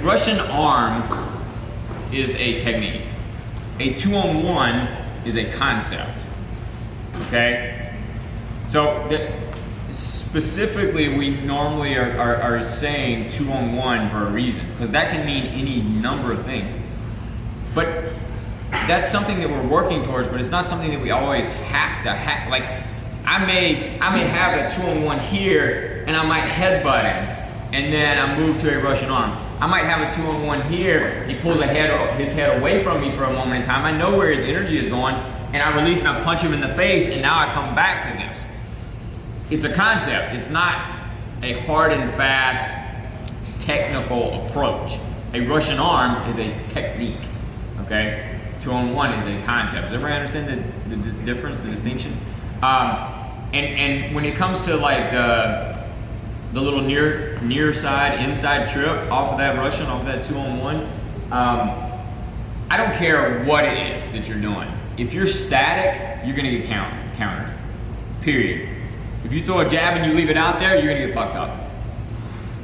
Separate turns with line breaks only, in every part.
Russian arm is a technique. A 2-on-1 is a concept. Okay? So specifically, we normally are saying 2-on-1 for a reason, because that can mean any number of things. But that's something that we're working towards, but it's not something that we always have to have. Like, I may have a 2-on-1 here, and I might headbutt him, and then I move to a Russian arm. I might have a 2-on-1 here, he pulls his head away from me for a moment in time. I know where his energy is going, and I release and I punch him in the face, and now I come back to this. It's a concept. It's not a hard and fast technical approach. A Russian arm is a technique, okay? 2-on-1 is a concept. Does everybody understand the difference, the distinction? And when it comes to like the little near side, inside trip off of that Russian, off of that 2-on-1, I don't care what it is that you're doing. If you're static, you're gonna get countered, period. If you throw a jab and you leave it out there, you're gonna get fucked up.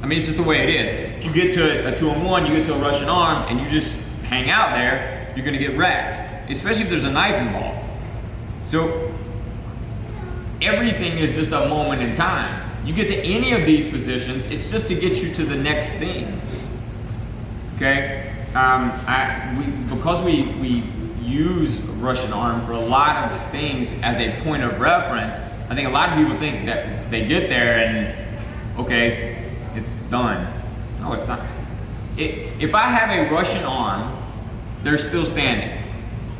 I mean, it's just the way it is. If you get to a 2-on-1, you get to a Russian arm, and you just hang out there, you're gonna get wrecked, especially if there's a knife involved. So everything is just a moment in time. You get to any of these positions, it's just to get you to the next thing. Okay? Because we use Russian arm for a lot of things as a point of reference, I think a lot of people think that they get there and, okay, it's done. No, it's not. If I have a Russian arm, they're still standing.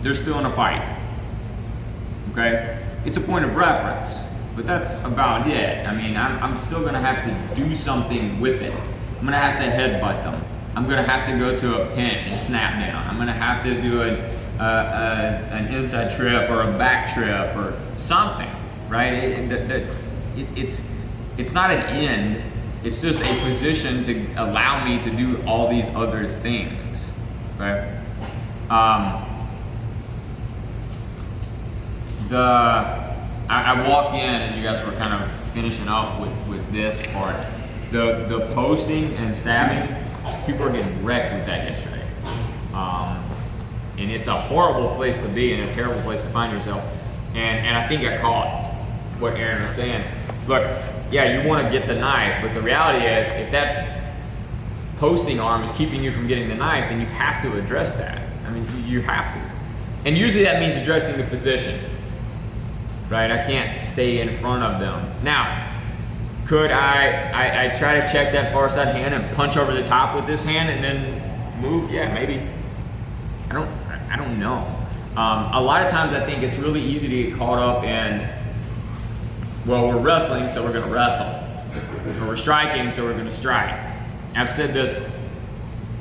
They're still in a fight. Okay? It's a point of reference, but that's about it. I mean, I'm still gonna have to do something with it. I'm gonna have to headbutt them. I'm gonna have to go to a pinch and snap down. I'm gonna have to do an inside trip or a back trip or something, right? It's not an end. It's just a position to allow me to do all these other things, right? I walked in as you guys were kind of finishing up with this part. The posting and stabbing, people are getting wrecked with that yesterday. And it's a horrible place to be and a terrible place to find yourself. And I think I caught what Aaron was saying. Look, yeah, you want to get the knife, but the reality is if that posting arm is keeping you from getting the knife, then you have to address that. I mean, you have to. And usually that means addressing the position, right? I can't stay in front of them. Now, could I try to check that far side hand and punch over the top with this hand and then move? Yeah, maybe. I don't know. A lot of times I think it's really easy to get caught up in, well, we're wrestling, so we're gonna wrestle. Or we're striking, so we're gonna strike. I've said this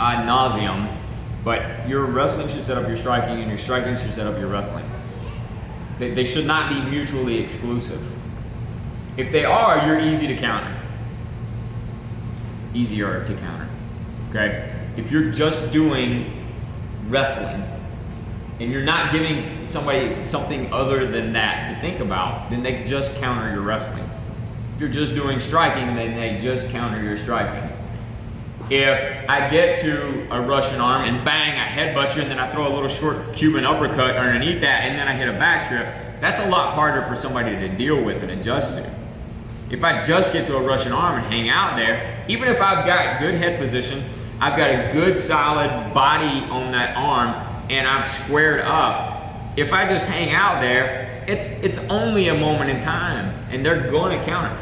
ad nauseum, but your wrestling should set up your striking and your striking should set up your wrestling. They should not be mutually exclusive. If they are, you're easy to counter. Easier to counter, okay? If you're just doing wrestling and you're not giving somebody something other than that to think about, then they just counter your wrestling. If you're just doing striking, then they just counter your striking. If I get to a Russian arm and bang, I headbutt you and then I throw a little short Cuban uppercut underneath that and then I hit a back trip, that's a lot harder for somebody to deal with and adjust to. If I just get to a Russian arm and hang out there, even if I've got good head position, I've got a good solid body on that arm and I've squared up, if I just hang out there, it's only a moment in time and they're going to counter.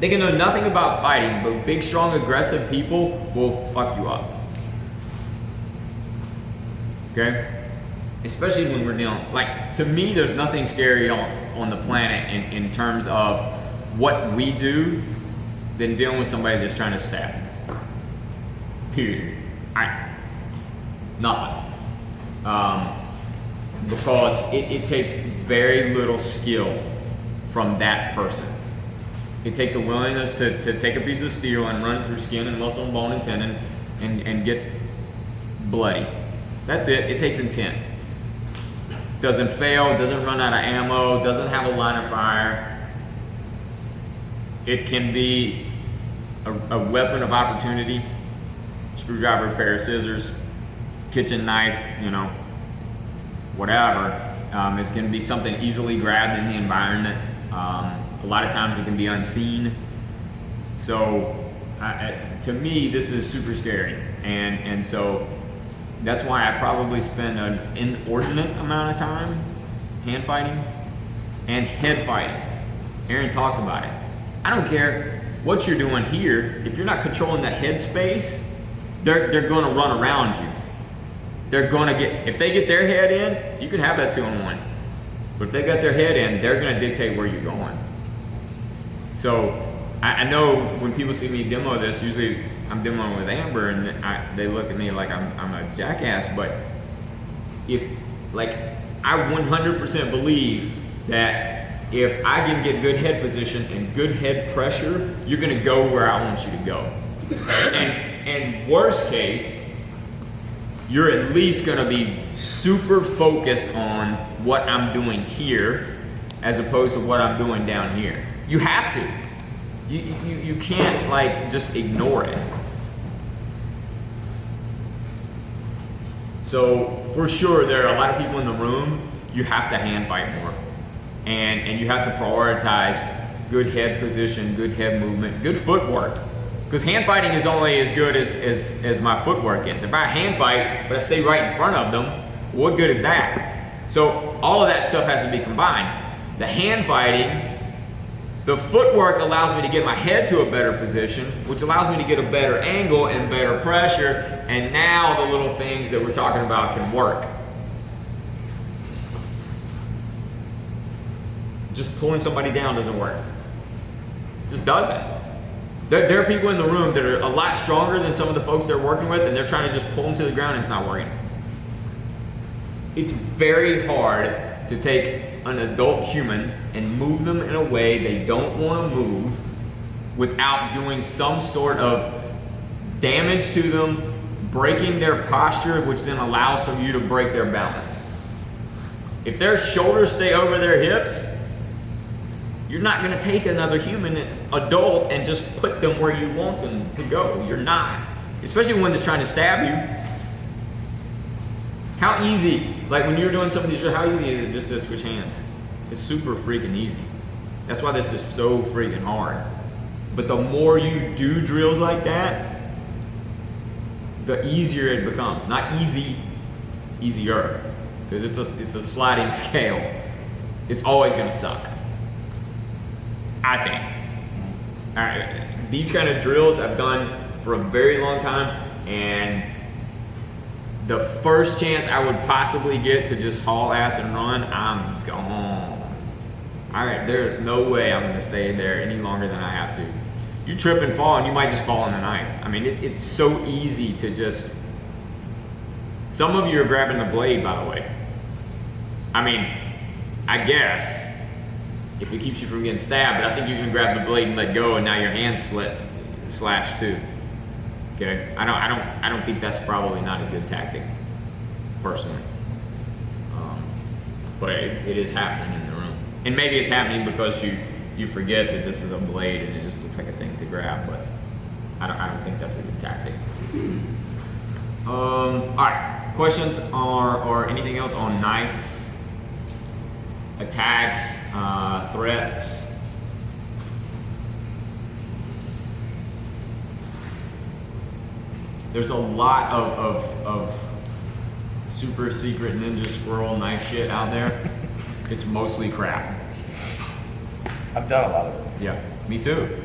They can know nothing about fighting, but big, strong, aggressive people will fuck you up. Okay? Especially when we're dealing, like, to me, there's nothing scary on the planet in terms of what we do than dealing with somebody that's trying to stab me. Period. Nothing. Because it takes very little skill from that person. It takes a willingness to take a piece of steel and run it through skin and muscle and bone and tendon and get bloody. That's it. It takes intent. Doesn't fail, doesn't run out of ammo, doesn't have a line of fire. It can be a weapon of opportunity, screwdriver, pair of scissors, kitchen knife, you know, whatever. It's going to be something easily grabbed in the environment. A lot of times it can be unseen. So to me, this is super scary. And so that's why I probably spend an inordinate amount of time hand fighting and head fighting. Aaron talked about it. I don't care what you're doing here. If you're not controlling the head space, they're going to run around you. They're going to get, if they get their head in, you can have that 2-on-1. But if they got their head in, they're going to dictate where you're going. So I know when people see me demo this, usually I'm demoing with Amber and they look at me like I'm a jackass, but I 100% believe that if I can get good head position and good head pressure, you're going to go where I want you to go. And worst case, you're at least going to be super focused on what I'm doing here as opposed to what I'm doing down here. You have to. You can't like just ignore it. So for sure, there are a lot of people in the room, you have to hand fight more. And you have to prioritize good head position, good head movement, good footwork. Because hand fighting is only as good as my footwork is. If I hand fight, but I stay right in front of them, what good is that? So all of that stuff has to be combined. The hand fighting, the footwork allows me to get my head to a better position, which allows me to get a better angle and better pressure, and now the little things that we're talking about can work. Just pulling somebody down doesn't work. It just doesn't. There are people in the room that are a lot stronger than some of the folks they're working with, and they're trying to just pull them to the ground and it's not working. It's very hard to take an adult human and move them in a way they don't want to move without doing some sort of damage to them, breaking their posture, which then allows for you to break their balance. If their shoulders stay over their hips, you're not going to take another human adult and just put them where you want them to go. You're not. Especially when it's trying to stab you. How easy, like when you're doing some of these, how easy is it just to switch hands? It's super freaking easy. That's why this is so freaking hard. But the more you do drills like that, the easier it becomes. Not easy, easier. Because it's a sliding scale. It's always going to suck. I think. All right, these kind of drills I've done for a very long time, and the first chance I would possibly get to just haul ass and run, I'm gone. All right, there is no way I'm going to stay there any longer than I have to. You trip and fall, and you might just fall on the knife. I mean, it's so easy to just. Some of you are grabbing the blade, by the way. I mean, I guess. If it keeps you from getting stabbed, but I think you can grab the blade and let go, and now your hand's slashed too. Okay, I don't think that's probably not a good tactic, personally. But it is happening in the room, and maybe it's happening because you forget that this is a blade and it just looks like a thing to grab. But I don't think that's a good tactic. All right, questions or anything else on knife? Attacks, threats. There's a lot of super secret ninja squirrel knife shit out there. It's mostly crap.
I've done a lot of it.
Yeah, me too.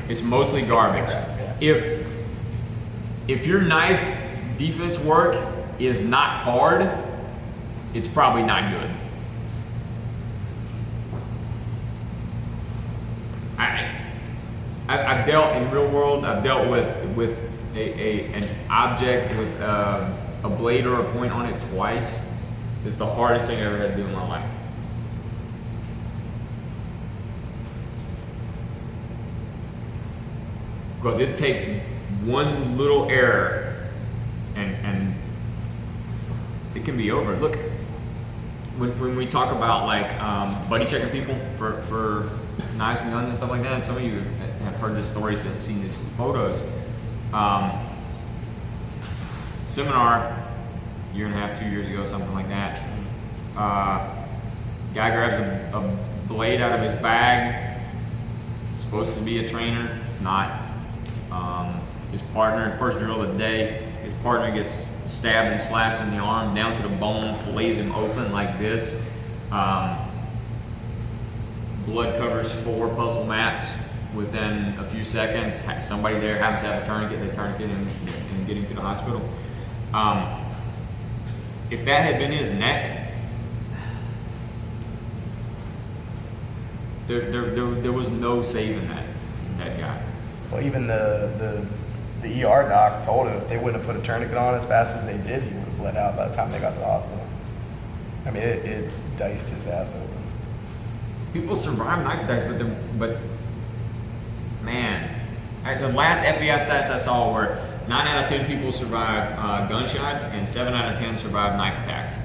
It's mostly garbage.
It's crap, yeah.
If your knife defense work is not hard, it's probably not good. I've dealt in real world. I've dealt with an object with a blade or a point on it twice. It's the hardest thing I ever had to do in my life. Because it takes one little error and it can be over. Look, when we talk about like buddy checking people for knives and guns and stuff like that, some of you have heard this story, seen these photos. seminar, year and a half, 2 years ago, something like that. Guy grabs a blade out of his bag. It's supposed to be a trainer. It's not. His partner, first drill of the day, his partner gets stabbed and slashed in the arm down to the bone, fillets him open like this. Blood covers 4 puzzle mats within a few seconds. Somebody there happens to have a tourniquet, they tourniquet him and get him to the hospital. If that had been his neck, there was no saving that guy.
Well, even the ER doc told him if they wouldn't have put a tourniquet on as fast as they did, he would have bled out by the time they got to the hospital. I mean, it diced his ass open.
People survive knife attacks, but man, the last FBI stats I saw were 9 out of 10 people survive gunshots and 7 out of 10 survive knife attacks.